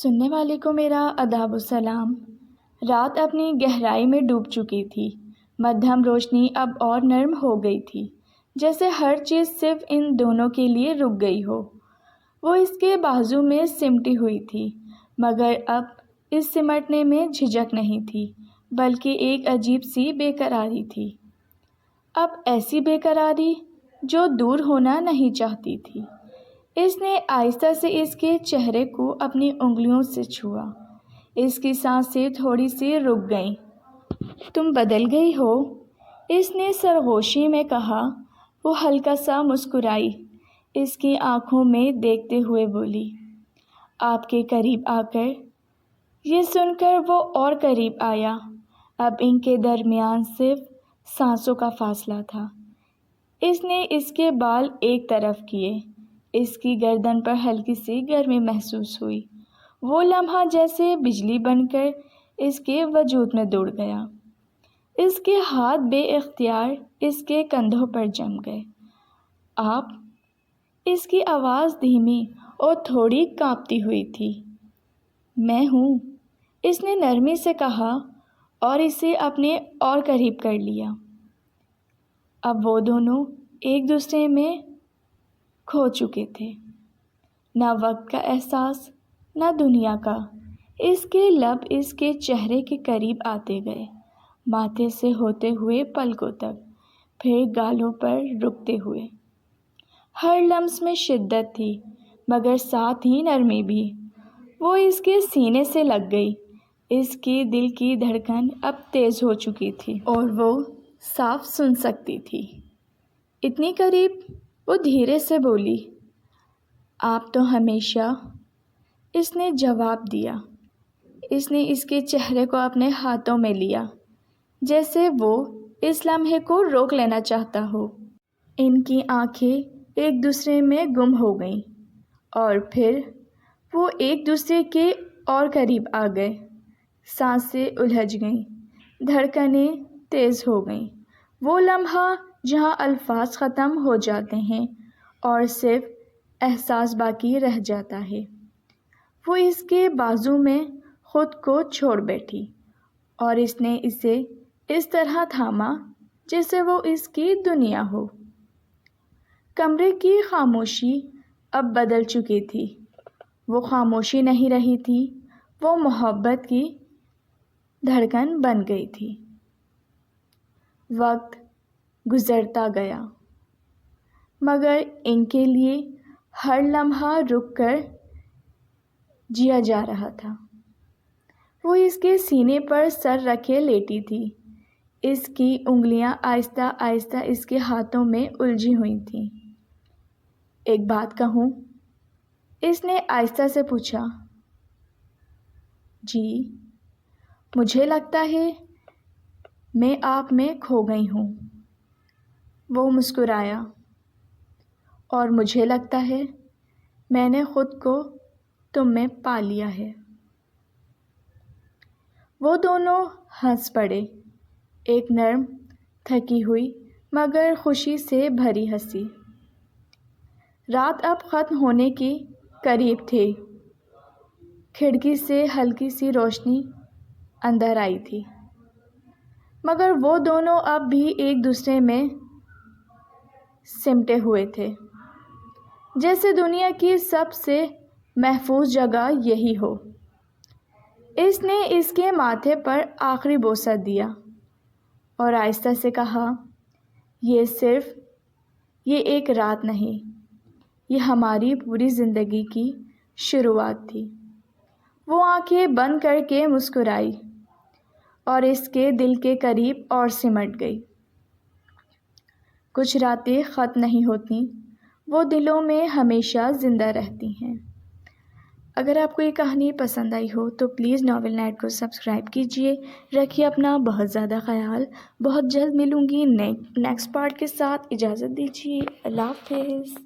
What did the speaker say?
سننے والے کو میرا آداب و سلام۔ رات اپنی گہرائی میں ڈوب چکی تھی۔ مدھم روشنی اب اور نرم ہو گئی تھی، جیسے ہر چیز صرف ان دونوں کے لیے رک گئی ہو۔ وہ اس کے بازو میں سمٹی ہوئی تھی، مگر اب اس سمٹنے میں جھجک نہیں تھی، بلکہ ایک عجیب سی بے قراری تھی۔ اب ایسی بے قراری جو دور ہونا نہیں چاہتی تھی۔ اس نے آہستہ سے اس کے چہرے کو اپنی انگلیوں سے چھوا۔ اس کی سانسیں تھوڑی سی رک گئیں۔ تم بدل گئی ہو، اس نے سرگوشی میں کہا۔ وہ ہلکا سا مسکرائی، اس کی آنکھوں میں دیکھتے ہوئے بولی، آپ کے قریب آ کر۔ یہ سن کر وہ اور قریب آیا۔ اب ان کے درمیان صرف سانسوں کا فاصلہ تھا۔ اس نے اس کے بال ایک طرف کیے۔ اس کی گردن پر ہلکی سی گرمی محسوس ہوئی۔ وہ لمحہ جیسے بجلی بن کر اس کے وجود میں دوڑ گیا۔ اس کے ہاتھ بے اختیار اس کے کندھوں پر جم گئے۔ آپ؟ اس کی آواز دھیمی اور تھوڑی کانپتی ہوئی تھی۔ میں ہوں، اس نے نرمی سے کہا اور اسے اپنے اور قریب کر لیا۔ اب وہ دونوں ایک دوسرے میں کھو چکے تھے، نہ وقت کا احساس، نہ دنیا کا۔ اس کے لب اس کے چہرے کے قریب آتے گئے، ماتھے سے ہوتے ہوئے پلکوں تک، پھر گالوں پر رکتے ہوئے۔ ہر لمس میں شدت تھی، مگر ساتھ ہی نرمی بھی۔ وہ اس کے سینے سے لگ گئی۔ اس کی دل کی دھڑکن اب تیز ہو چکی تھی اور وہ صاف سن سکتی تھی۔ اتنی قریب؟ وہ دھیرے سے بولی۔ آپ تو ہمیشہ، اس نے جواب دیا۔ اس نے اس کے چہرے کو اپنے ہاتھوں میں لیا، جیسے وہ اس لمحے کو روک لینا چاہتا ہو۔ ان کی آنکھیں ایک دوسرے میں گم ہو گئیں اور پھر وہ ایک دوسرے کے اور قریب آ گئے۔ سانسیں الجھ گئیں، دھڑکنیں تیز ہو گئیں۔ وہ لمحہ جہاں الفاظ ختم ہو جاتے ہیں اور صرف احساس باقی رہ جاتا ہے۔ وہ اس کے بازو میں خود کو چھوڑ بیٹھی اور اس نے اسے اس طرح تھاما جیسے وہ اس کی دنیا ہو۔ کمرے کی خاموشی اب بدل چکی تھی۔ وہ خاموشی نہیں رہی تھی، وہ محبت کی دھڑکن بن گئی تھی۔ وقت گزرتا گیا، مگر ان کے لیے ہر لمحہ رک کر جیا جا رہا تھا۔ وہ اس کے سینے پر سر رکھے لیٹی تھی۔ اس کی انگلیاں آہستہ آہستہ اس کے ہاتھوں میں الجھی ہوئی تھیں۔ ایک بات کہوں؟ اس نے آہستہ سے پوچھا۔ جی؟ مجھے لگتا ہے میں آپ میں کھو گئی ہوں۔ وہ مسکرایا۔ اور مجھے لگتا ہے میں نے خود کو تم میں پا لیا ہے۔ وہ دونوں ہنس پڑے، ایک نرم، تھکی ہوئی مگر خوشی سے بھری ہنسی۔ رات اب ختم ہونے کے قریب تھی۔ کھڑکی سے ہلکی سی روشنی اندر آئی تھی، مگر وہ دونوں اب بھی ایک دوسرے میں سمٹے ہوئے تھے، جیسے دنیا کی سب سے محفوظ جگہ یہی ہو۔ اس نے اس کے ماتھے پر آخری بوسہ دیا اور آہستہ سے کہا، یہ ایک رات نہیں، یہ ہماری پوری زندگی کی شروعات تھی۔ وہ آنکھیں بند کر کے مسکرائی اور اس کے دل کے قریب اور سمٹ گئی۔ کچھ راتیں ختم نہیں ہوتیں، وہ دلوں میں ہمیشہ زندہ رہتی ہیں۔ اگر آپ کو یہ کہانی پسند آئی ہو تو پلیز ناول نائٹ کو سبسکرائب کیجیے۔ رکھیے اپنا بہت زیادہ خیال۔ بہت جلد ملوں گی نیکسٹ پارٹ کے ساتھ۔ اجازت دیجیے، اللہ حافظ۔